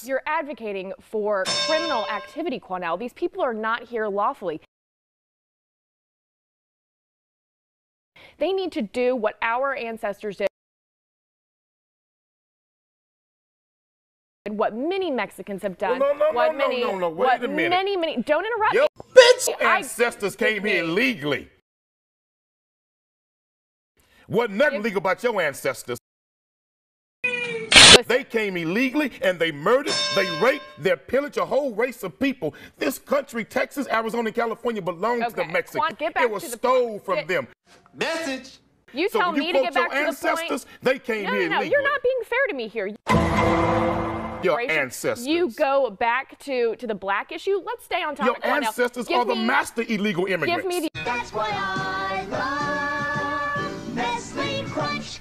You're advocating for criminal activity, Quanell. These people are not here lawfully. They need to do what our ancestors did, what many Mexicans have done. No, wait a minute. Many, don't interrupt Your me. bitch ancestors came here illegally. Wasn't nothing legal about your ancestors. They came illegally and they murdered, they raped, they pillaged a whole race of people. This country, Texas, Arizona, and California, belonged to the Mexicans. It was stole from them. Message. You tell me to get back to the point. They came here illegally. You're not being fair to me here. Your ancestors. You go back to the black issue. Let's stay on topic. Your ancestors are the master illegal immigrants. Give me the. That's why I love Nestle Crunch.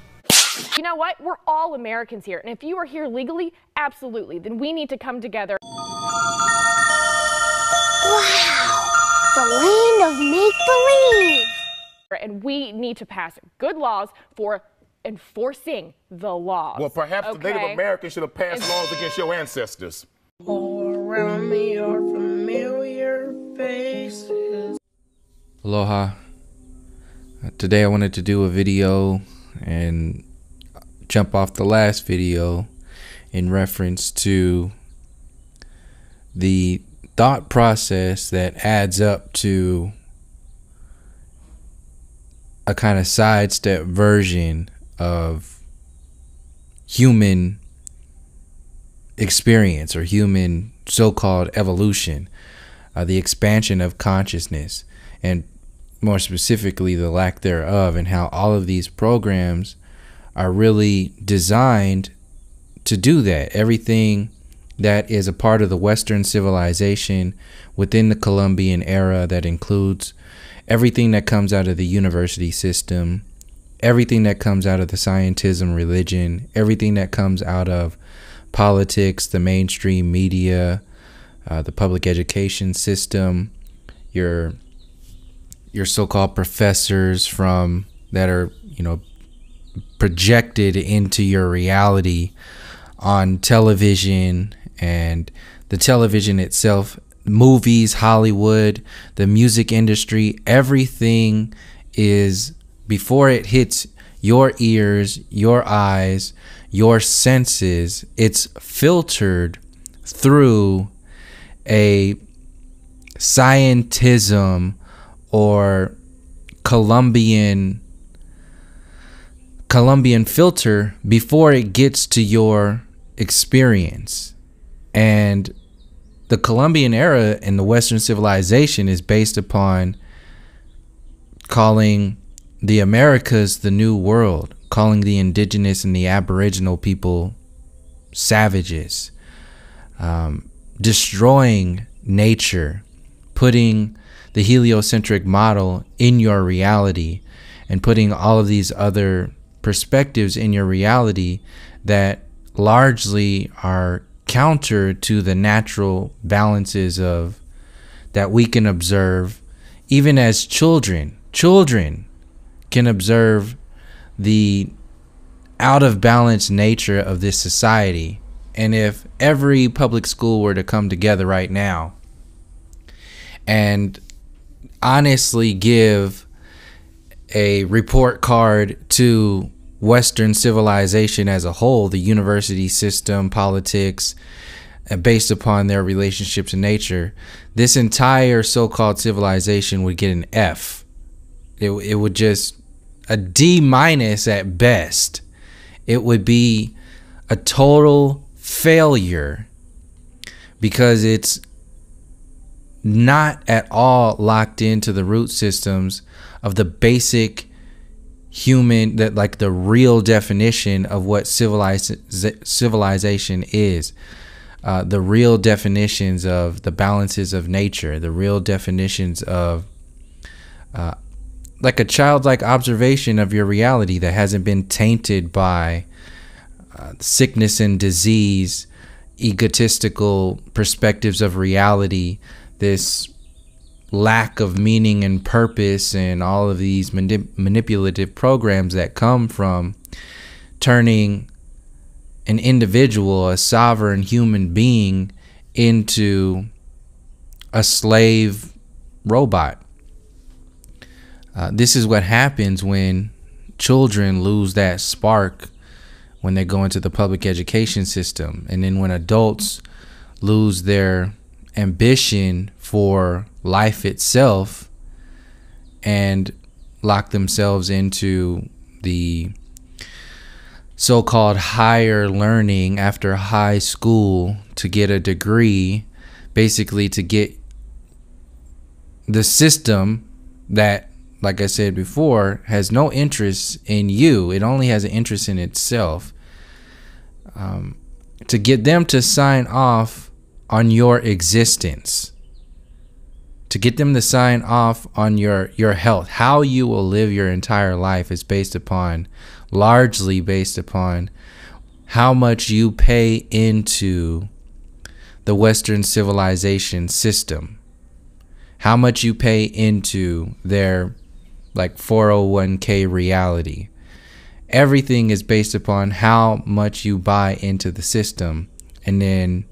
You know what? We're all Americans here, and if you are here legally, absolutely, then we need to come together. Wow, the land of make-believe. And we need to pass good laws for enforcing the laws. Well, perhaps the Native Americans should have passed laws against your ancestors. All around me are familiar faces. Aloha. Today I wanted to do a video and jump off the last video in reference to the thought process that adds up to a kind of sidestep version of human experience or human so-called evolution, the expansion of consciousness, and more specifically the lack thereof, and how all of these programs are really designed to do that. Everything that is a part of the Western civilization within the Columbian era, that includes everything that comes out of the university system, everything that comes out of the scientism religion, everything that comes out of politics, the mainstream media, the public education system, your so-called professors from that are, projected into your reality on television, and the television itself, movies, Hollywood, the music industry, everything is, before it hits your ears, your eyes, your senses, it's filtered through a scientism or Columbian filter before it gets to your experience. And the Columbian era in the Western civilization is based upon calling the Americas the New World, calling the indigenous and the aboriginal people savages, destroying nature, putting the heliocentric model in your reality, and putting all of these other perspectives in your reality that largely are counter to the natural balances of that we can observe even as children. Children can observe the out of balance nature of this society. And if every public school were to come together right now and honestly give a report card to Western civilization as a whole, the university system, politics, based upon their relationships to nature, this entire so-called civilization would get an F. It would just a D- at best. It would be a total failure because it's not at all locked into the root systems of the basic human, that like the real definition of what civilization is, the real definitions of the balances of nature, the real definitions of like a childlike observation of your reality that hasn't been tainted by sickness and disease, egotistical perspectives of reality, this lack of meaning and purpose, and all of these manipulative programs that come from turning an individual, a sovereign human being, into a slave robot. This is what happens when children lose that spark when they go into the public education system, and then when adults lose their ambition for life itself and lock themselves into the so-called higher learning after high school to get a degree, basically to get the system that, like I said before, has no interest in you. It only has an interest in itself. To get them to sign off on your existence, to get them to sign off on your health. How you will live your entire life is largely based upon how much you pay into the Western civilization system, how much you pay into their like 401k reality. Everything is based upon how much you buy into the system, and then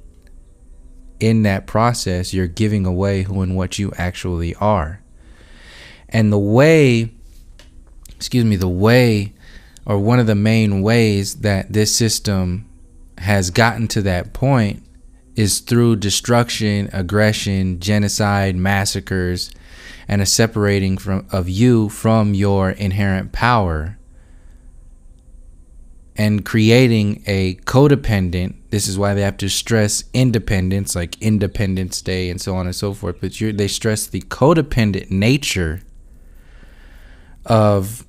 in that process you're giving away who and what you actually are. And the way or one of the main ways that this system has gotten to that point is through destruction, aggression, genocide, massacres, and a separating of you from your inherent power, and creating a codependent. This is why they have to stress independence, like Independence Day and so on and so forth. But they stress the codependent nature of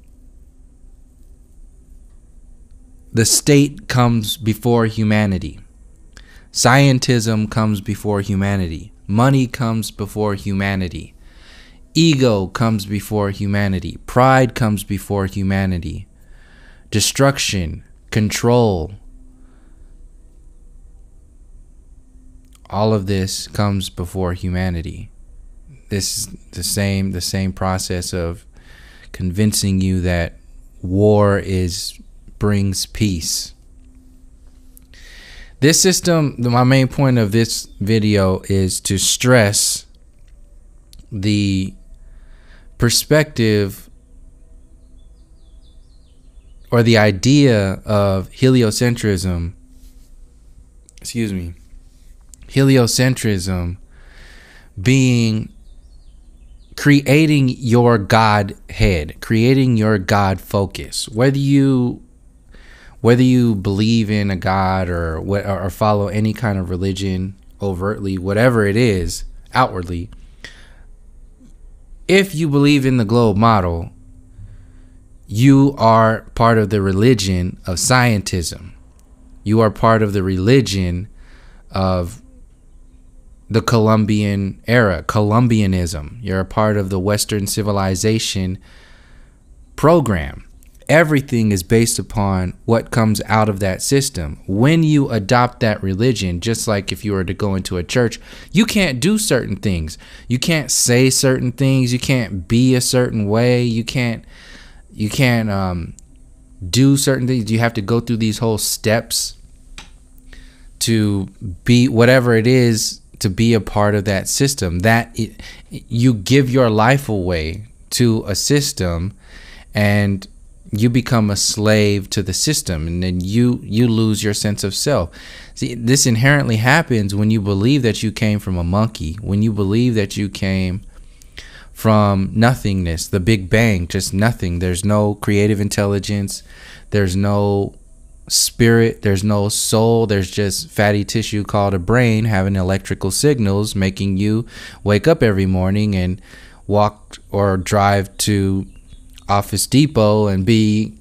the state comes before humanity. Scientism comes before humanity. Money comes before humanity. Ego comes before humanity. Pride comes before humanity. Destruction, control, all of this comes before humanity. This is the same process of convincing you that war brings peace. This system, my main point of this video is to stress the perspective or the idea of heliocentrism, heliocentrism being creating your Godhead, creating your God focus. Whether you believe in a God or follow any kind of religion overtly, whatever it is, outwardly, if you believe in the globe model, you are part of the religion of scientism. You are part of the religion of the Columbian era, Columbianism. You're a part of the Western civilization program. Everything is based upon what comes out of that system. When you adopt that religion, just like if you were to go into a church, you can't do certain things. You can't say certain things. You can't be a certain way. You can't do certain things. You have to go through these whole steps to be whatever it is, to be a part of that system. You give your life away to a system, and you become a slave to the system, and then you lose your sense of self. See, this inherently happens when you believe that you came from a monkey, when you believe that you came from nothingness, the Big Bang, just nothing. There's no creative intelligence, there's no spirit, there's no soul, there's just fatty tissue called a brain having electrical signals, making you wake up every morning and walk or drive to Office Depot and be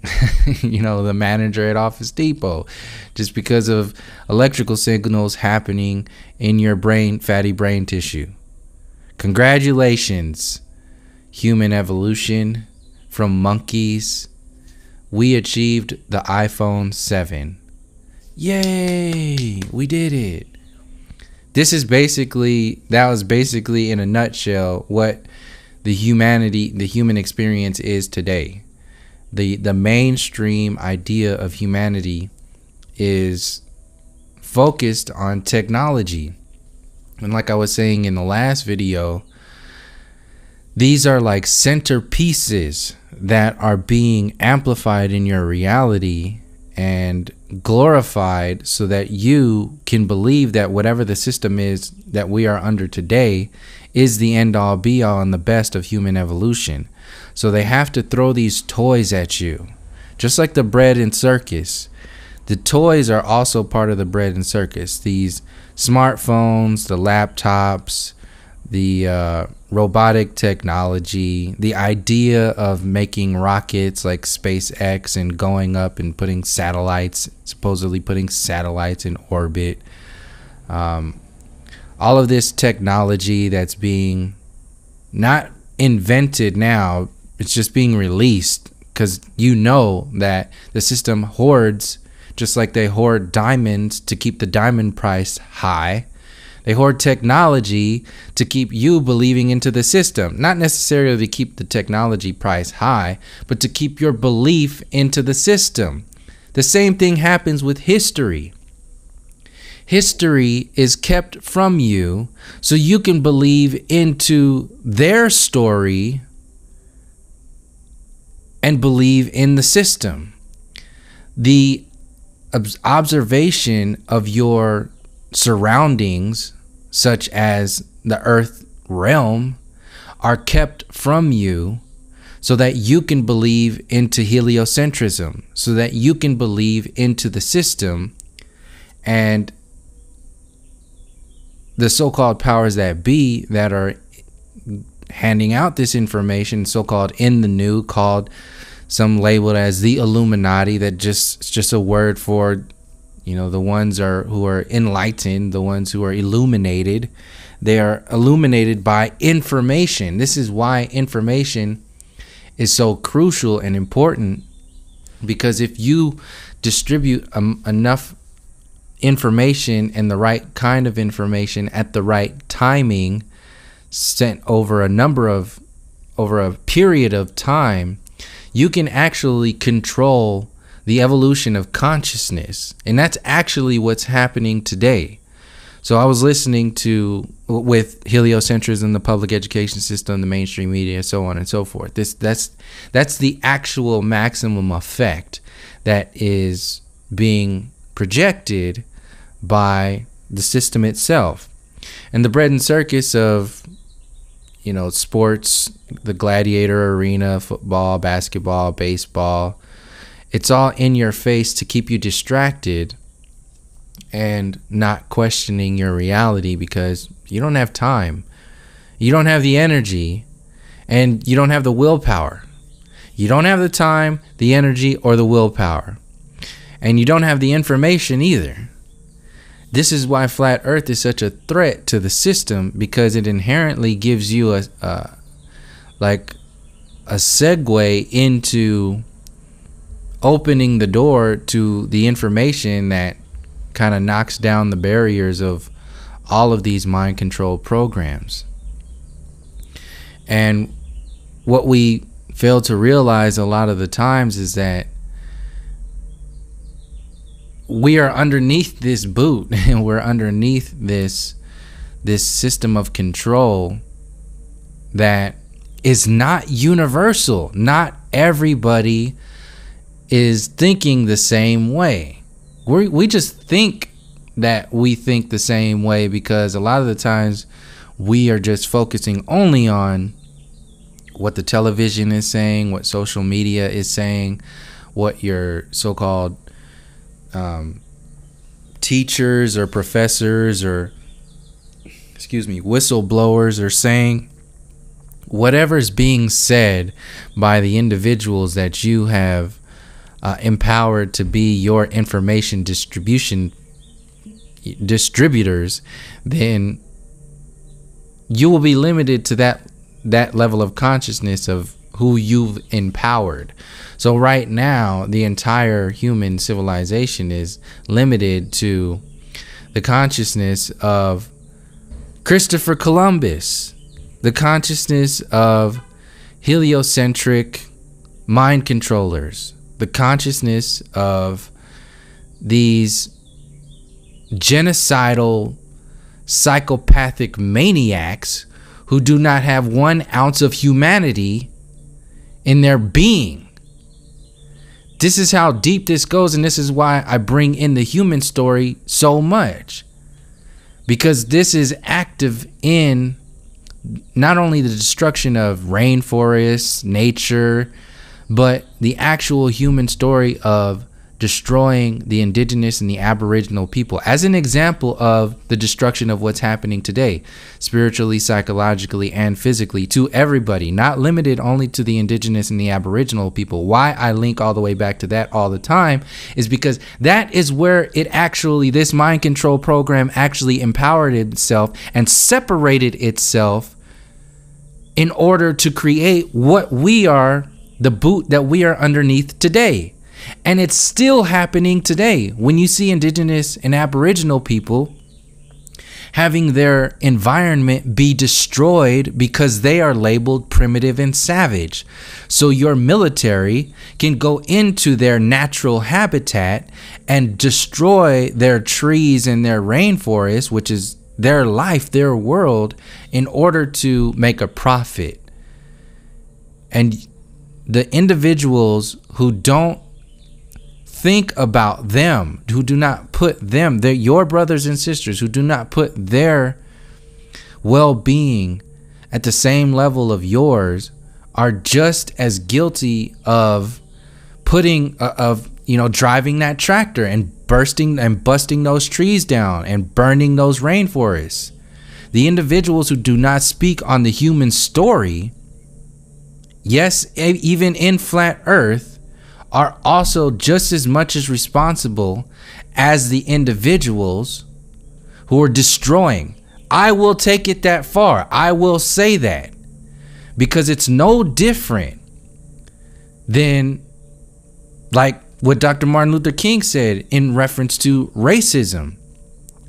the manager at Office Depot, just because of electrical signals happening in your brain, fatty brain tissue. Congratulations, human evolution from monkeys. We achieved the iPhone 7. Yay, we did it. That was basically in a nutshell what the human experience is today. The mainstream idea of humanity is focused on technology. And like I was saying in the last video, these are like centerpieces that are being amplified in your reality and glorified so that you can believe that whatever the system is that we are under today is the end all be all and the best of human evolution. So they have to throw these toys at you, just like the bread and circus. The toys are also part of the bread and circus. These smartphones, the laptops, the robotic technology, the idea of making rockets like SpaceX and going up and putting satellites, supposedly putting satellites in orbit. All of this technology that's being not invented now, it's just being released because you know that the system hoards, just like they hoard diamonds to keep the diamond price high. They hoard technology to keep you believing into the system, not necessarily to keep the technology price high, but to keep your belief into the system. The same thing happens with history. History is kept from you so you can believe into their story and believe in the system. The observation of your surroundings, such as the earth realm, are kept from you so that you can believe into heliocentrism, so that you can believe into the system. And the so-called powers that be that are handing out this information, so-called in the new, called some labeled as the Illuminati, that it's just a word for, you know, the ones who are enlightened, the ones who are illuminated. They are illuminated by information. This is why information is so crucial and important, because if you distribute enough information and the right kind of information at the right timing, sent over a period of time, you can actually control the evolution of consciousness. And that's actually what's happening today. So I was listening with heliocentrism, the public education system, the mainstream media, so on and so forth. That's the actual maximum effect that is being projected by the system itself. And the bread and circus of, you know, sports, the gladiator arena, football, basketball, baseball, it's all in your face to keep you distracted and not questioning your reality, because you don't have time, you don't have the energy, and you don't have the willpower. You don't have the time, the energy, or the willpower, and you don't have the information either. This is why flat earth is such a threat to the system, because it inherently gives you a segue into opening the door to the information that kind of knocks down the barriers of all of these mind control programs. And what we fail to realize a lot of the times is that we are underneath this boot, and we're underneath this system of control that is not universal. Not everybody is thinking the same way. We just think that we think the same way because a lot of the times we are just focusing only on what the television is saying, what social media is saying, what your so-called teachers or professors or whistleblowers are saying. Whatever's being said by the individuals that you have empowered to be your information distributors, then you will be limited to that level of consciousness of who you've empowered. So right now, the entire human civilization is limited to the consciousness of Christopher Columbus, the consciousness of heliocentric mind controllers, the consciousness of these genocidal, psychopathic maniacs who do not have 1 ounce of humanity in their being. This is how deep this goes, and this is why I bring in the human story so much. Because this is active in not only the destruction of rainforests, nature, but the actual human story of destroying the indigenous and the aboriginal people as an example of the destruction of what's happening today, spiritually, psychologically, and physically, to everybody, not limited only to the indigenous and the aboriginal people. Why I link all the way back to that all the time is because that is where it actually, this mind control program actually empowered itself and separated itself in order to create what we are, the boot that we are underneath today. And it's still happening today. When you see indigenous and aboriginal people having their environment be destroyed because they are labeled primitive and savage. So your military can go into their natural habitat and destroy their trees and their rainforest, which is their life, their world, in order to make a profit. And the individuals who don't think about them, who do not put them, they're your brothers and sisters, who do not put their well-being at the same level of yours, are just as guilty of driving that tractor and busting those trees down and burning those rainforests. The individuals who do not speak on the human story, yes, even in flat earth, are also just as much as responsible as the individuals who are destroying. I will take it that far. I will say that, because it's no different than like what Dr. Martin Luther King said in reference to racism.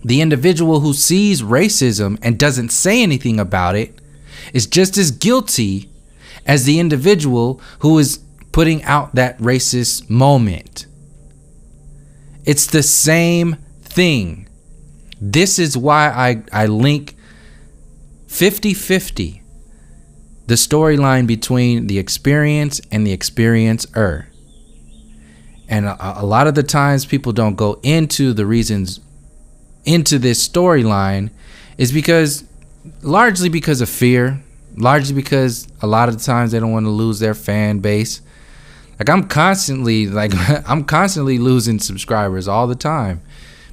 The individual who sees racism and doesn't say anything about it is just as guilty as the individual who is putting out that racist moment. It's the same thing. This is why I link 50-50 the storyline between the experience and the experiencer. And a lot of the times people don't go into the reasons into this storyline is because largely because of fear, largely because a lot of the times they don't want to lose their fan base. I'm constantly losing subscribers all the time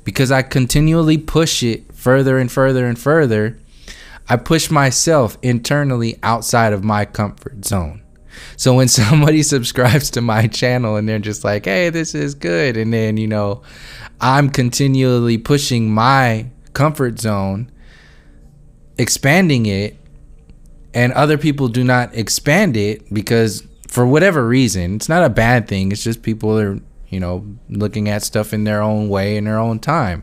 because I continually push it further and further and further. I push myself internally outside of my comfort zone. So when somebody subscribes to my channel and they're just like, hey, this is good, and then, I'm continually pushing my comfort zone, expanding it, and other people do not expand it because for whatever reason, it's not a bad thing. It's just people are, looking at stuff in their own way, in their own time.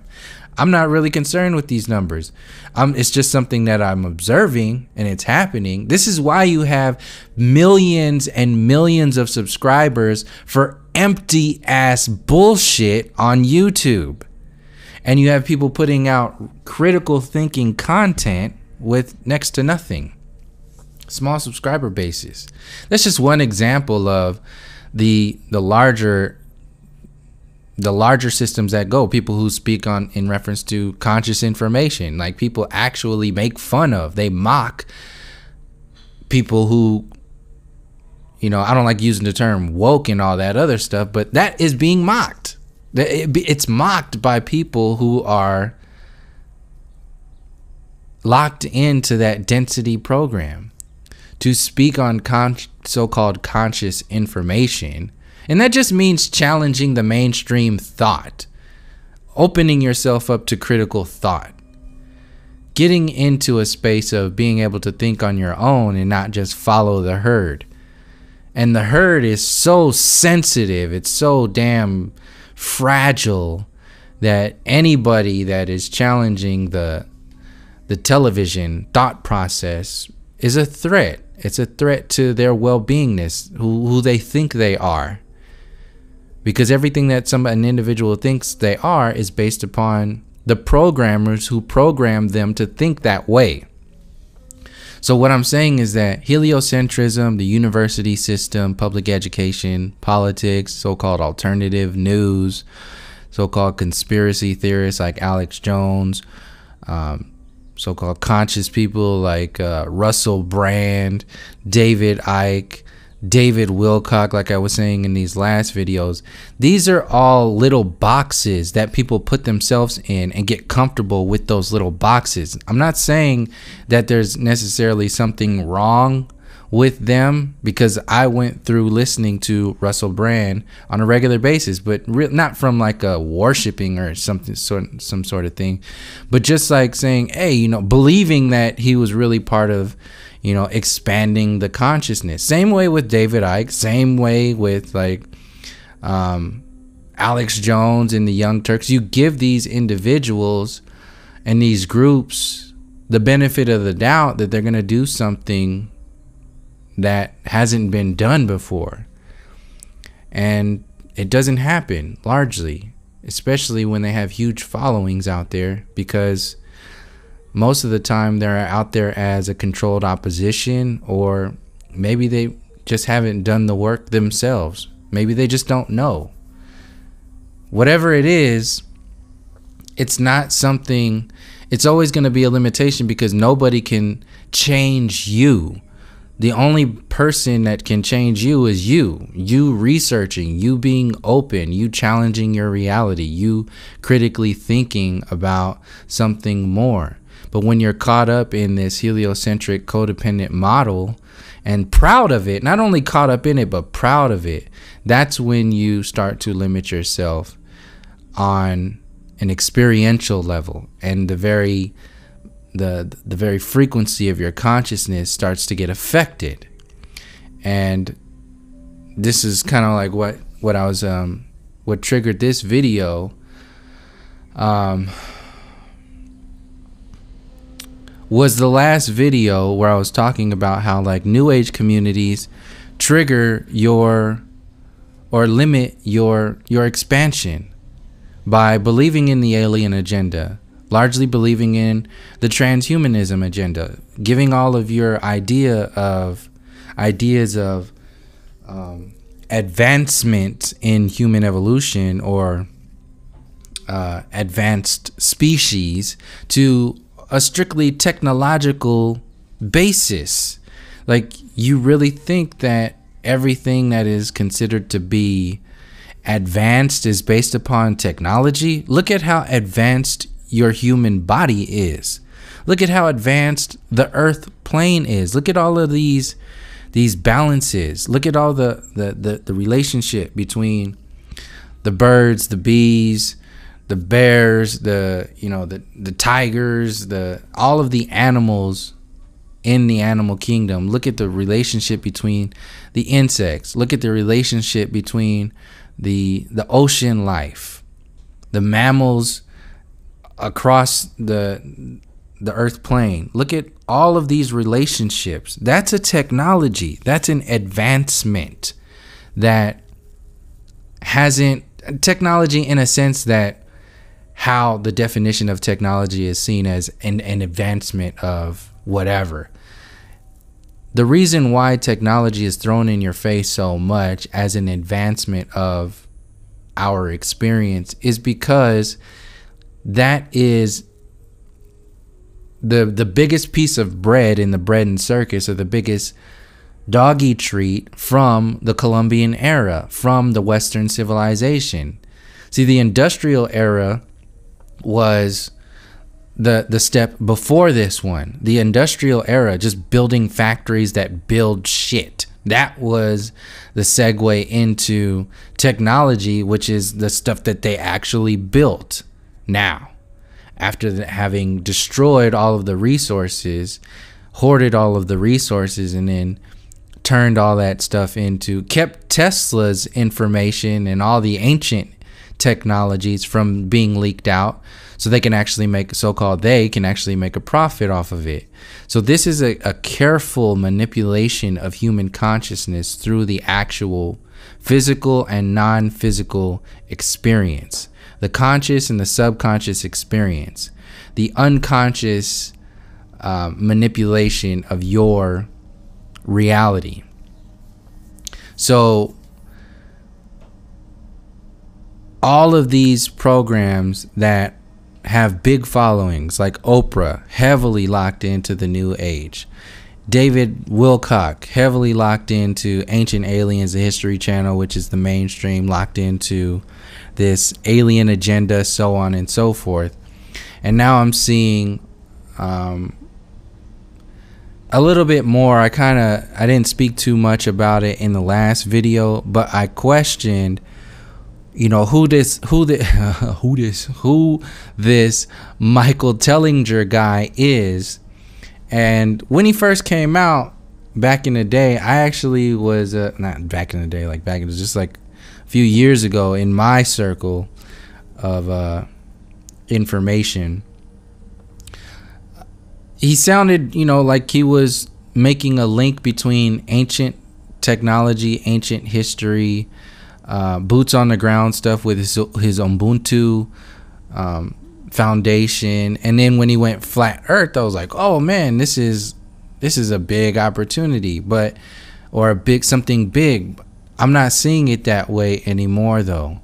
I'm not really concerned with these numbers. It's just something that I'm observing, and it's happening. This is why you have millions and millions of subscribers for empty ass bullshit on YouTube. And you have people putting out critical thinking content with next to nothing. Small subscriber bases. That's just one example of the larger systems that go. People who speak on in reference to conscious information, like people actually make fun of, they mock people who, I don't like using the term woke and all that other stuff, but that is being mocked. It's mocked by people who are locked into that density program to speak on so-called conscious information. And that just means challenging the mainstream thought, opening yourself up to critical thought, getting into a space of being able to think on your own and not just follow the herd. And the herd is so sensitive, it's so damn fragile that anybody that is challenging the television thought process is a threat. It's a threat to their well-beingness, who they think they are. because everything that an individual thinks they are is based upon the programmers who programmed them to think that way. So what I'm saying is that heliocentrism, the university system, public education, politics, so-called alternative news, so-called conspiracy theorists like Alex Jones, so-called conscious people like Russell Brand, David Icke, David Wilcock, like I was saying in these last videos, these are all little boxes that people put themselves in and get comfortable with those little boxes. I'm not saying that there's necessarily something wrong with them, because I went through listening to Russell Brand on a regular basis, but not from like a worshiping or some sort of thing, but just like saying, hey, you know, believing that he was really part of, you know, expanding the consciousness. Same way with David Icke, same way with like Alex Jones and the Young Turks. You give these individuals and these groups the benefit of the doubt that they're going to do something that hasn't been done before. And it doesn't happen largely, especially when they have huge followings out there, because most of the time they're out there as a controlled opposition, or maybe they just haven't done the work themselves. Maybe they just don't know. Whatever it is, it's not something, it's always going to be a limitation, because nobody can change you. The only person that can change you is you researching, you being open, you challenging your reality, you critically thinking about something more. But when you're caught up in this heliocentric codependent model and proud of it, not only caught up in it, but proud of it, that's when you start to limit yourself on an experiential level, and the very frequency of your consciousness starts to get affected. And this is kind of like what I was what triggered this video was the last video where I was talking about how like new age communities trigger your or limit your expansion by believing in the alien agenda, largely believing in the transhumanism agenda, giving all of your ideas of advancement in human evolution or advanced species to a strictly technological basis. Like, you really think that everything that is considered to be advanced is based upon technology? Look at how advanced your human body is. Look at how advanced the earth plane is. Look at all of these balances. Look at all the relationship between the birds, the bees, the bears, the tigers, all of the animals in the animal kingdom. Look at the relationship between the insects. Look at the relationship between the ocean life, the mammals across the earth plane. Look at all of these relationships. That's a technology. That's an advancement that hasn't technology in a sense that how the definition of technology is seen as an advancement of whatever. The reason why technology is thrown in your face so much as an advancement of our experience is because that is the biggest piece of bread in the bread and circus, or the biggest doggy treat from the Columbian era, from the Western civilization. See, the industrial era was the step before this one. The industrial era, just building factories that build shit. That was the segue into technology, which is the stuff that they actually built now. After having destroyed all of the resources, hoarded all of the resources, and then turned all that stuff into, kept Tesla's information and all the ancient technologies from being leaked out, so they can actually make a profit off of it. So this is a careful manipulation of human consciousness through the actual physical and non-physical experience, the conscious and the subconscious experience, the unconscious manipulation of your reality. So all of these programs that have big followings, like Oprah, heavily locked into the New Age. David Wilcock, heavily locked into Ancient Aliens, the History Channel, which is the mainstream, locked into this alien agenda, so on and so forth. And now I'm seeing a little bit more. I didn't speak too much about it in the last video, but I questioned, who this Michael Tellinger guy is. And when he first came out back in the day, I actually was not back in the day, like back, it was just like a few years ago in my circle of information. He sounded, like he was making a link between ancient technology, ancient history, boots on the ground stuff with his Ubuntu foundation. And then when he went flat earth, I was like, oh man, this is a big opportunity, something big. I'm not seeing it that way anymore though.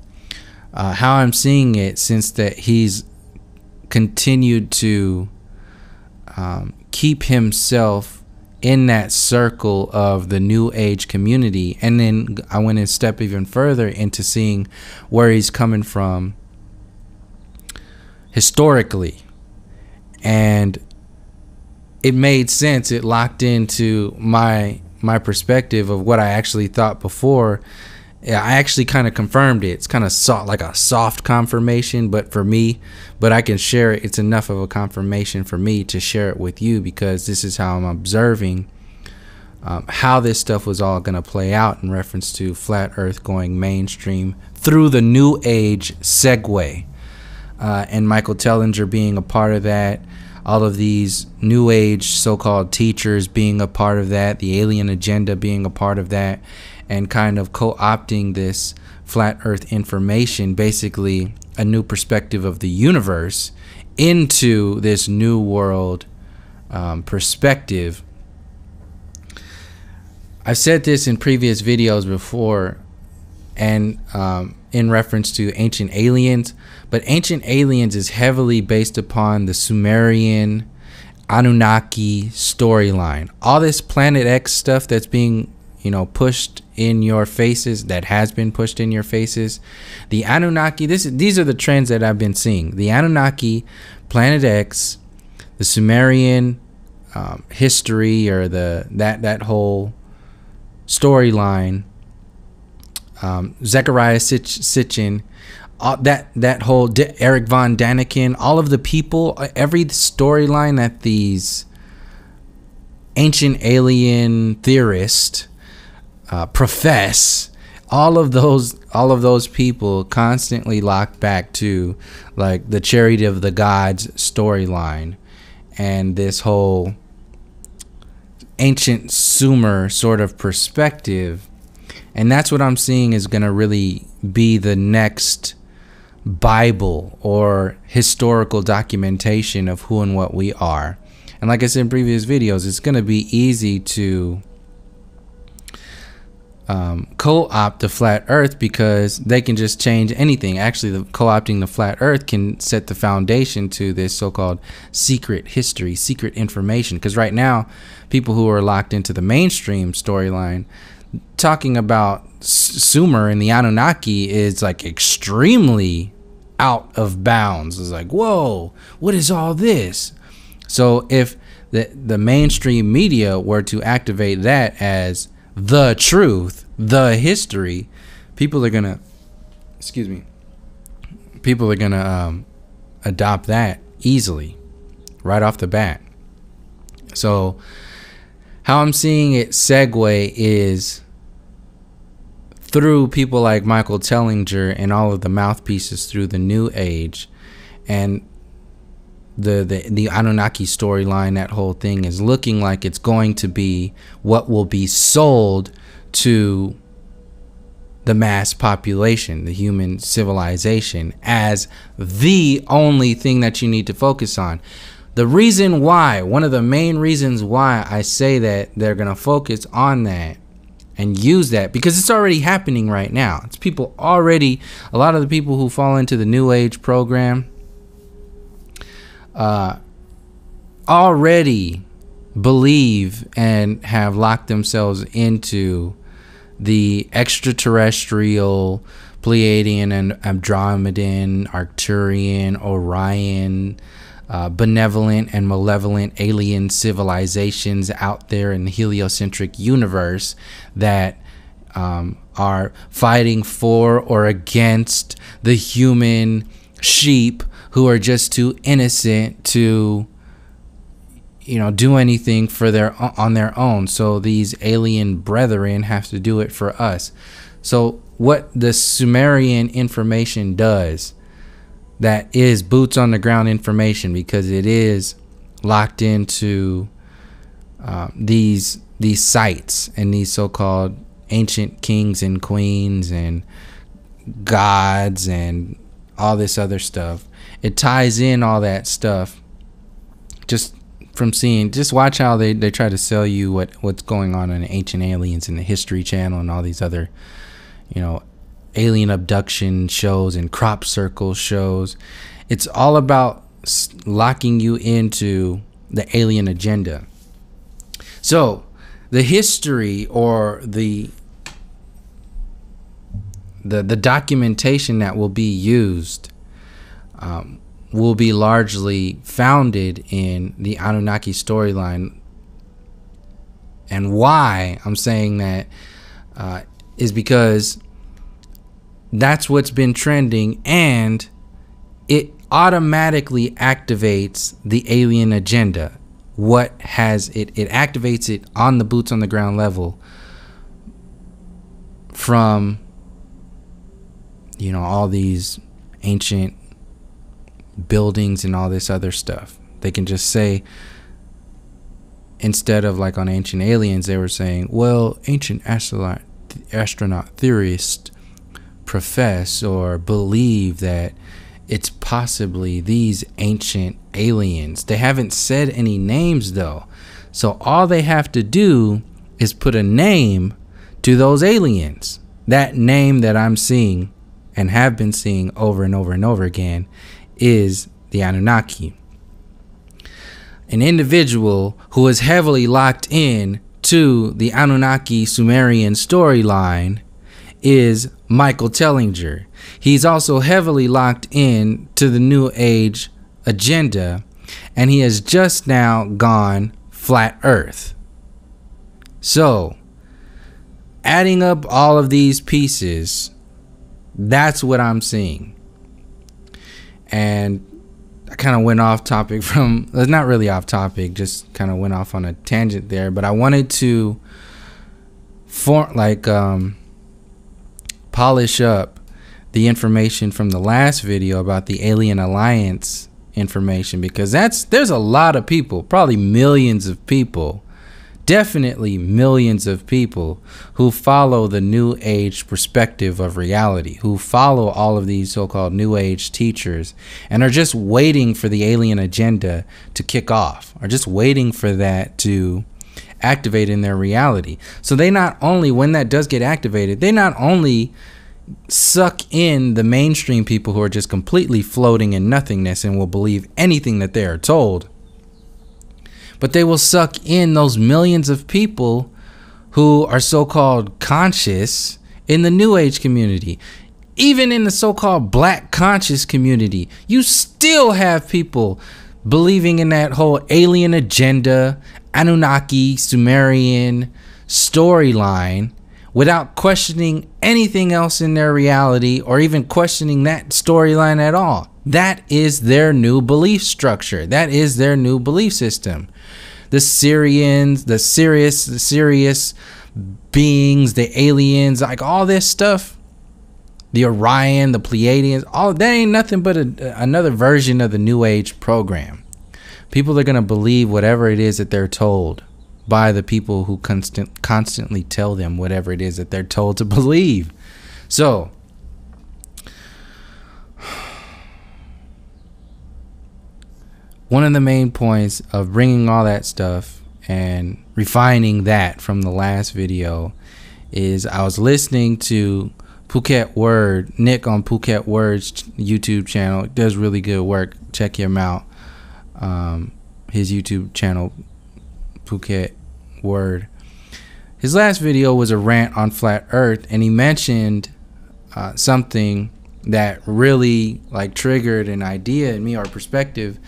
How I'm seeing it, since that he's continued to keep himself in that circle of the New Age community, and then I went a step even further into seeing where he's coming from historically, and it made sense. It locked into my perspective of what I actually thought before. I actually kind of confirmed it. It's kind of like a soft confirmation, but I can share it. It's enough of a confirmation for me to share it with you, because this is how I'm observing how this stuff was all going to play out in reference to flat earth going mainstream through the New Age segue, and Michael Tellinger being a part of that, all of these New Age so-called teachers being a part of that, the alien agenda being a part of that, and kind of co-opting this flat earth information, basically a new perspective of the universe, into this new world perspective. I've said this in previous videos before, and in reference to Ancient Aliens, but Ancient Aliens is heavily based upon the Sumerian Anunnaki storyline. All this Planet X stuff that's being pushed in your faces, that has been pushed in your faces, the Anunnaki, these are the trends that I've been seeing. The Anunnaki, Planet X, the Sumerian history, or that whole storyline, Zechariah Sitchin, that whole Eric von Daniken, all of the people, every storyline that these ancient alien theorists profess, all of those people constantly lock back to like the Chariot of the Gods storyline, and this whole ancient Sumer sort of perspective. And that's what I'm seeing is going to really be the next Bible or historical documentation of who and what we are. And like I said in previous videos, it's going to be easy to co-opt the flat earth, because they can just change anything. Actually, co-opting the flat earth can set the foundation to this so-called secret history, secret information. Because right now, people who are locked into the mainstream storyline, talking about Sumer and the Anunnaki is like extremely out of bounds. It's like, whoa, what is all this? So if the mainstream media were to activate that as the truth, the history, people are gonna adopt that easily right off the bat. So how I'm seeing it segue is through people like Michael Tellinger and all of the mouthpieces through the New Age, and the Anunnaki storyline. That whole thing is looking like it's going to be what will be sold to the mass population, the human civilization, as the only thing that you need to focus on. The reason why, one of the main reasons why I say that they're going to focus on that and use that, because it's already happening right now. It's people already, a lot of the people who fall into the New Age program already believe and have locked themselves into the extraterrestrial, Pleiadian and Andromedan, Arcturian, Orion, benevolent and malevolent alien civilizations out there in the heliocentric universe that are fighting for or against the human sheep who are just too innocent to, you know, do anything for on their own. So these alien brethren have to do it for us. So what the Sumerian information does, that is boots on the ground information, because it is locked into these sites and these so-called ancient kings and queens and gods and all this other stuff. It ties in all that stuff just from seeing, just watch how they try to sell you what's going on in Ancient Aliens and the History Channel and all these other, you know, alien abduction shows and crop circle shows. It's all about locking you into the alien agenda. So the history or the documentation that will be used will be largely founded in the Anunnaki storyline. And why I'm saying that is because that's what's been trending, and it automatically activates the alien agenda. What has it activates it on the boots on the ground level from, you know, all these ancient buildings and all this other stuff. They can just say, instead of like on Ancient Aliens, they were saying, well, ancient astronaut theorists profess or believe that it's possibly these ancient aliens. They haven't said any names though. So all they have to do is put a name to those aliens. That name that I'm seeing and have been seeing over and over and over again is the Anunnaki. An individual who is heavily locked in to the Anunnaki Sumerian storyline is Michael Tellinger. He's also heavily locked in to the New Age agenda, and he has just now gone flat Earth. So, adding up all of these pieces, that's what I'm seeing. And I kind of went off topic from, not really off topic, just kind of went off on a tangent there, but I wanted to polish up the information from the last video about the Alien Alliance information, because there's a lot of people, probably millions of people, definitely millions of people who follow the New Age perspective of reality, who follow all of these so-called New Age teachers and are just waiting for the alien agenda to kick off, are just waiting for that to activate in their reality. So they not only, when that does get activated, they not only suck in the mainstream people who are just completely floating in nothingness and will believe anything that they are told, but they will suck in those millions of people who are so-called conscious in the New Age community. Even in the so-called black conscious community, you still have people believing in that whole alien agenda, Anunnaki, Sumerian storyline without questioning anything else in their reality or even questioning that storyline at all. That is their new belief structure. That is their new belief system. The Syrians, the Sirius beings, the aliens, like all this stuff, the Orion, the Pleiadians, all that ain't nothing but another version of the New Age program. People are going to believe whatever it is that they're told by the people who constantly tell them whatever it is that they're told to believe. So, one of the main points of bringing all that stuff and refining that from the last video is I was listening to Phuket Word, Nick on Phuket Word's YouTube channel. It does really good work. Check him out. His YouTube channel, Phuket Word. His last video was a rant on flat earth, and he mentioned something that really like triggered an idea in me, or perspective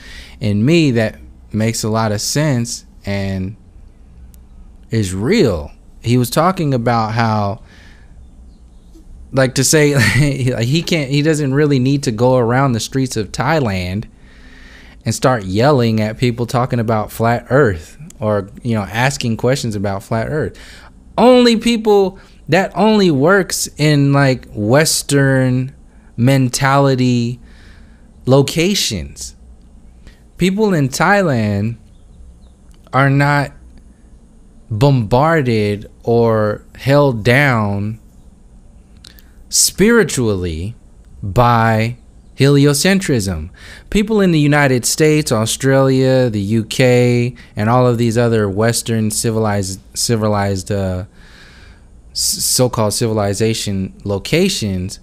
in me, that makes a lot of sense and is real. He was talking about how, like, to say he doesn't really need to go around the streets of Thailand and start yelling at people talking about flat earth, or, you know, asking questions about flat earth. Only people, that only works in like Western mentality locations. People in Thailand are not bombarded or held down spiritually by heliocentrism. People in the United States, Australia, the UK, and all of these other Western civilized so-called civilization locations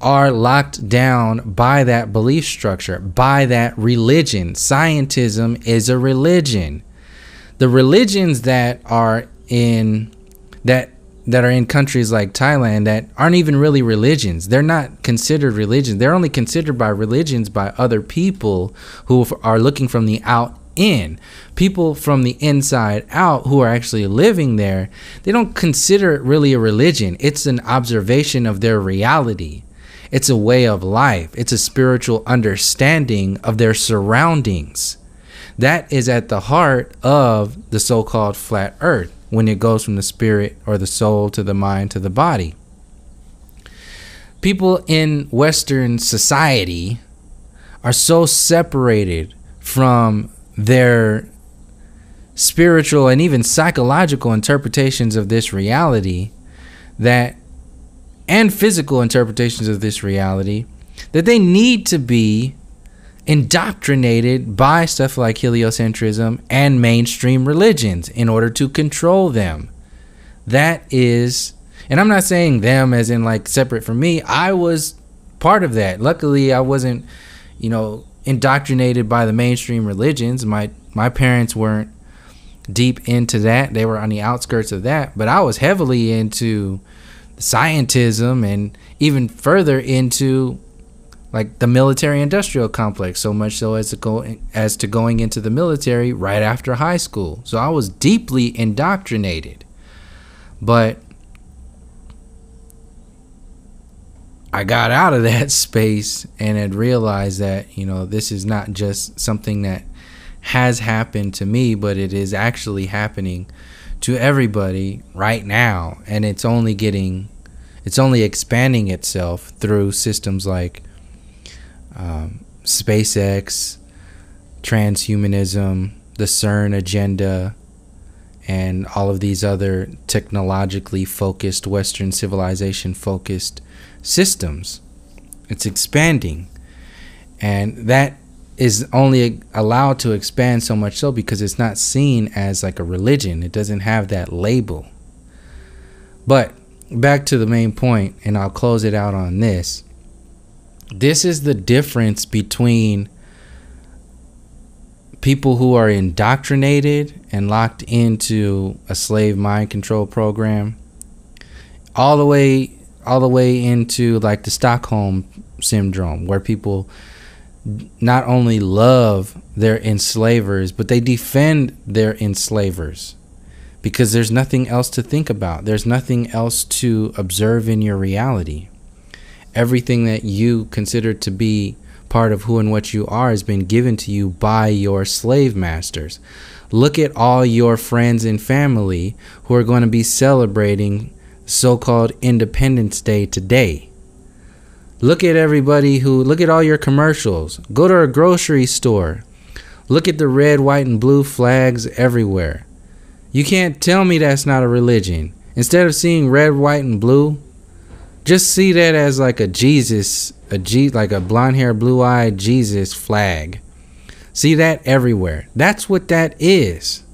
are locked down by that belief structure, by that religion. Scientism is a religion. The religions that are in countries like Thailand that aren't even really religions. They're not considered religions. They're only considered by religions by other people who are looking from the out in. People from the inside out who are actually living there, they don't consider it really a religion. It's an observation of their reality. It's a way of life. It's a spiritual understanding of their surroundings. That is at the heart of the so-called flat earth, when it goes from the spirit or the soul to the mind to the body. People in Western society are so separated from their spiritual and even psychological interpretations of this reality, that, and physical interpretations of this reality, that they need to be indoctrinated by stuff like heliocentrism and mainstream religions in order to control them. That is, and I'm not saying them as in like separate from me. I was part of that. Luckily, I wasn't, you know, indoctrinated by the mainstream religions. My parents weren't deep into that. They were on the outskirts of that. But I was heavily into scientism and even further into like the military industrial complex, so much so as to going into the military right after high school. So I was deeply indoctrinated. But I got out of that space and had realized that, you know, this is not just something that has happened to me, but it is actually happening to everybody right now. And it's only expanding itself through systems like SpaceX, transhumanism, the CERN agenda, and all of these other technologically focused, Western civilization focused systems. It's expanding, and that is only allowed to expand so much so because it's not seen as like a religion. It doesn't have that label. But back to the main point, and I'll close it out on this. This is the difference between people who are indoctrinated and locked into a slave mind control program, all the way into like the Stockholm syndrome, where people not only love their enslavers, but they defend their enslavers because there's nothing else to think about. There's nothing else to observe in your reality. Everything that you consider to be part of who and what you are has been given to you by your slave masters. Look at all your friends and family who are going to be celebrating so-called Independence Day today. Look at look at all your commercials. Go to a grocery store. Look at the red, white, and blue flags everywhere. You can't tell me that's not a religion. Instead of seeing red, white, and blue, Just see that as like a Jesus, like a blonde hair, blue eyed Jesus flag. See that everywhere. That's what that is.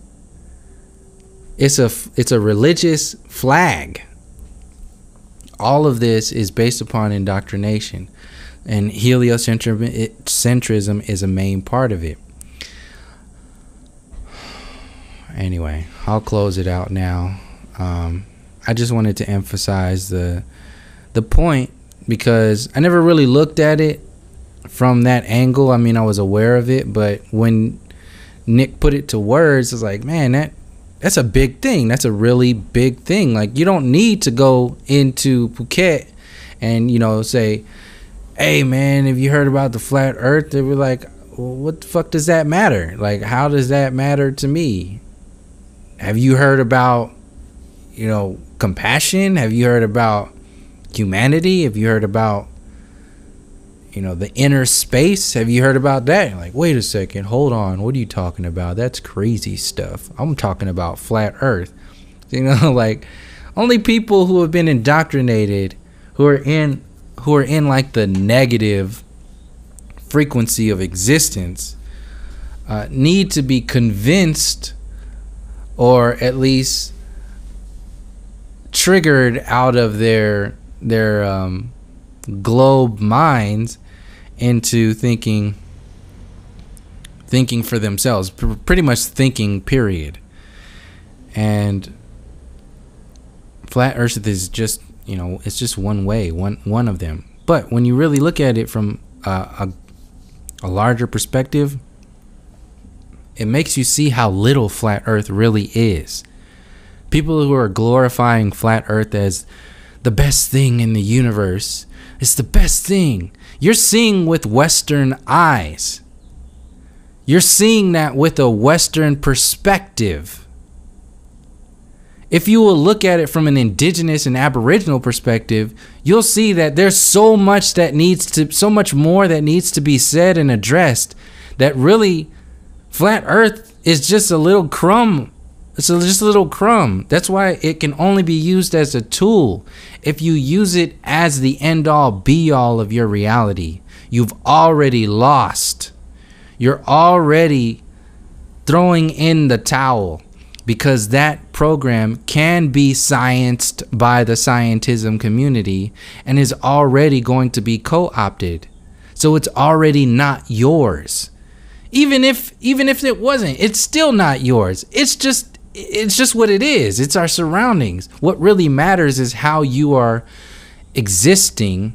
It's a religious flag. All of this is based upon indoctrination, and heliocentrism is a main part of it. Anyway, I'll close it out now. I just wanted to emphasize the point, because I never really looked at it from that angle. I mean, I was aware of it, but when Nick put it to words, it's like, man, that's a big thing. That's a really big thing. Like, you don't need to go into Phuket and, say, hey, man, have you heard about the flat earth? They were like, well, what the fuck does that matter? Like, how does that matter to me? Have you heard about, compassion? Have you heard about humanity? Have you heard about, the inner space? Have you heard about that? You're like, wait a second, hold on, what are you talking about? That's crazy stuff. I'm talking about flat earth. Like, only people who have been indoctrinated, who are in like the negative frequency of existence, need to be convinced, or at least triggered out of their globe minds into thinking for themselves, pretty much thinking, period. And flat earth is just, it's just one way, one of them. But when you really look at it from a larger perspective, it makes you see how little flat earth really is. People who are glorifying flat earth as the best thing in the universe, it's the best thing. You're seeing with Western eyes. You're seeing that with a Western perspective. If you will look at it from an indigenous and aboriginal perspective, you'll see that there's so much more that needs to be said and addressed, that really flat earth is just a little crumb. It's just a little crumb. That's why it can only be used as a tool. If you use it as the end all be all of your reality, you've already lost. You're already throwing in the towel, because that program can be scienced by the scientism community and is already going to be co-opted. So it's already not yours. Even if it wasn't, it's still not yours. It's just what it is. It's our surroundings. What really matters is how you are existing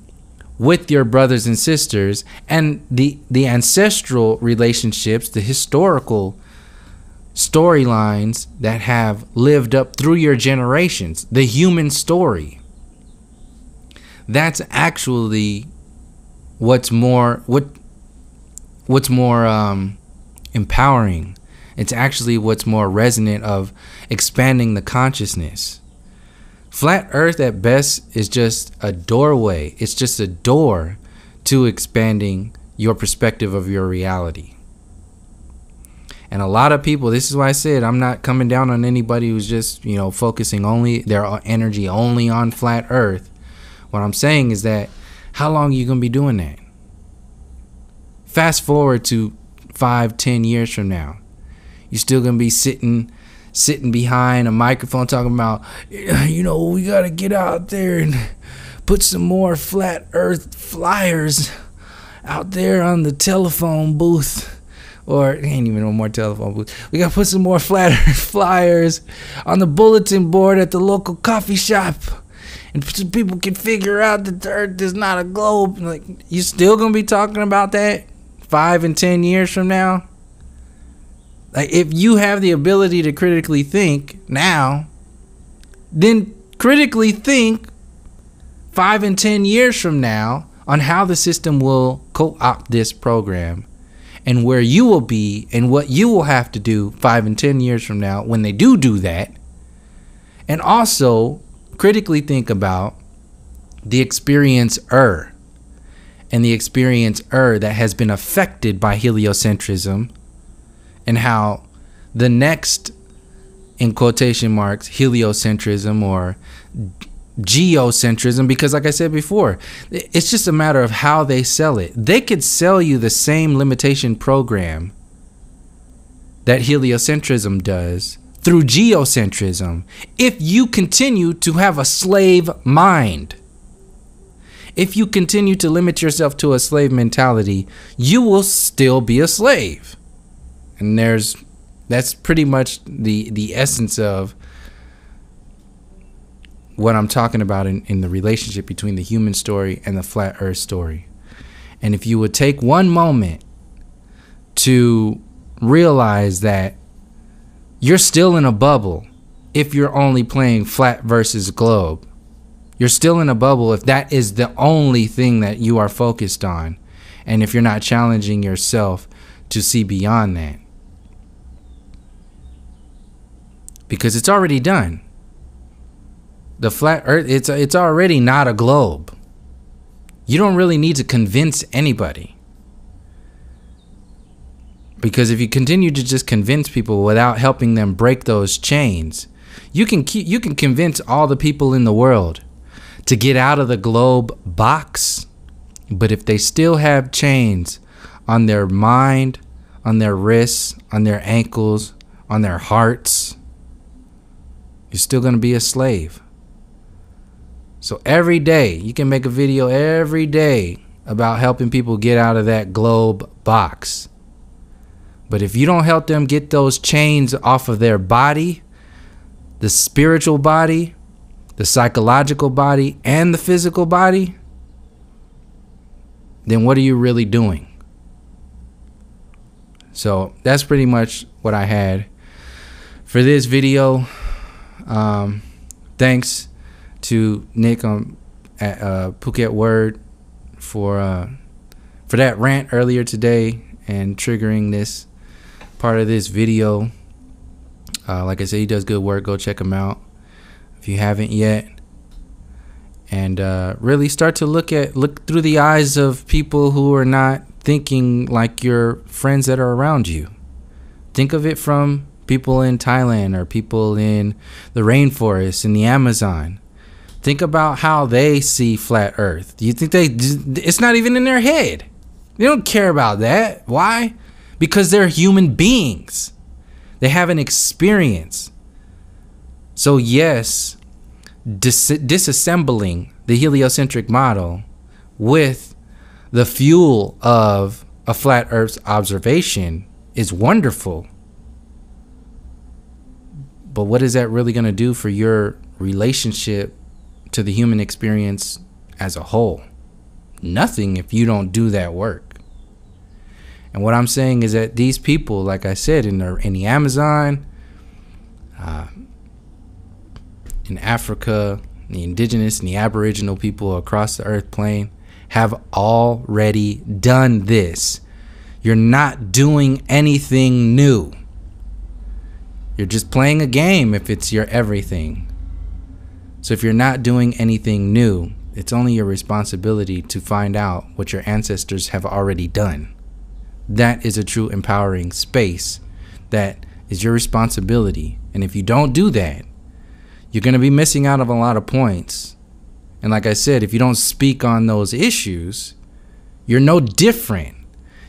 with your brothers and sisters, and the ancestral relationships, the historical storylines that have lived up through your generations, the human story. That's actually what's more empowering. It's actually what's more resonant of expanding the consciousness. Flat earth at best is just a doorway. It's just a door to expanding your perspective of your reality. And a lot of people, this is why I said I'm not coming down on anybody who's just, focusing only their energy only on flat earth. What I'm saying is that, how long are you going to be doing that? Fast forward to 5-10 years from now. You're still going to be sitting behind a microphone talking about, we got to get out there and put some more flat earth flyers out there on the telephone booth. Or, ain't even no more telephone booth. We got to put some more flat earth flyers on the bulletin board at the local coffee shop. And so people can figure out that the earth is not a globe. Like, you still going to be talking about that 5 and 10 years from now? Like, if you have the ability to critically think now, then critically think 5 and 10 years from now on how the system will co-opt this program, and where you will be and what you will have to do 5 and 10 years from now when they do that. And also critically think about the experiencer and the experiencer that has been affected by heliocentrism, and how the next, in quotation marks, heliocentrism or geocentrism, because like I said before, it's just a matter of how they sell it. They could sell you the same limitation program that heliocentrism does through geocentrism if you continue to have a slave mind. If you continue to limit yourself to a slave mentality, you will still be a slave. And that's pretty much the essence of what I'm talking about in the relationship between the human story and the flat earth story. And if you would take one moment to realize that you're still in a bubble if you're only playing flat versus globe. You're still in a bubble if that is the only thing that you are focused on, and if you're not challenging yourself to see beyond that. Because it's already done. The flat earth, it's already not a globe. You don't really need to convince anybody. Because if you continue to just convince people without helping them break those chains, you can convince all the people in the world to get out of the globe box. But if they still have chains on their mind, on their wrists, on their ankles, on their hearts, you're still going to be a slave. So every day, you can make a video every day about helping people get out of that globe box. But if you don't help them get those chains off of their body, the spiritual body, the psychological body, and the physical body, then what are you really doing? So that's pretty much what I had for this video. Thanks to Nick at Phuket Word for that rant earlier today and triggering this part of this video. Like I said, he does good work. Go check him out if you haven't yet, and really start to look through the eyes of people who are not thinking like your friends that are around you. Think of it from people in Thailand or people in the rainforest, in the Amazon. Think about how they see flat earth. Do you think it's not even in their head? They don't care about that. Why? Because they're human beings. They have an experience. So yes, disassembling the heliocentric model with the fuel of a flat earth's observation is wonderful. But what is that really going to do for your relationship to the human experience as a whole? Nothing if you don't do that work. And what I'm saying is that these people, like I said, in the Amazon, in Africa, the indigenous and the aboriginal people across the earth plane have already done this. You're not doing anything new. You're just playing a game if it's your everything. So if you're not doing anything new, it's only your responsibility to find out what your ancestors have already done. That is a true empowering space. That is your responsibility. And if you don't do that, you're going to be missing out on a lot of points. And like I said, if you don't speak on those issues, you're no different.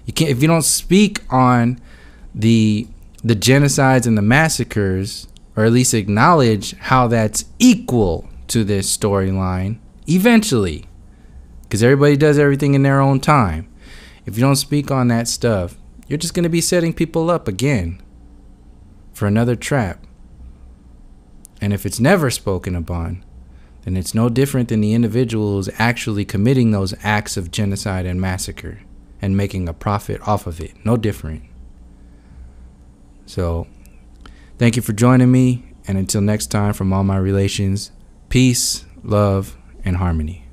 If you don't speak on the genocides and the massacres, or at least acknowledge how that's equal to this storyline, eventually, because everybody does everything in their own time. If you don't speak on that stuff, you're just going to be setting people up again for another trap. And if it's never spoken upon, then it's no different than the individual who's actually committing those acts of genocide and massacre and making a profit off of it. No different. So, thank you for joining me. And until next time, from all my relations, peace, love, and harmony.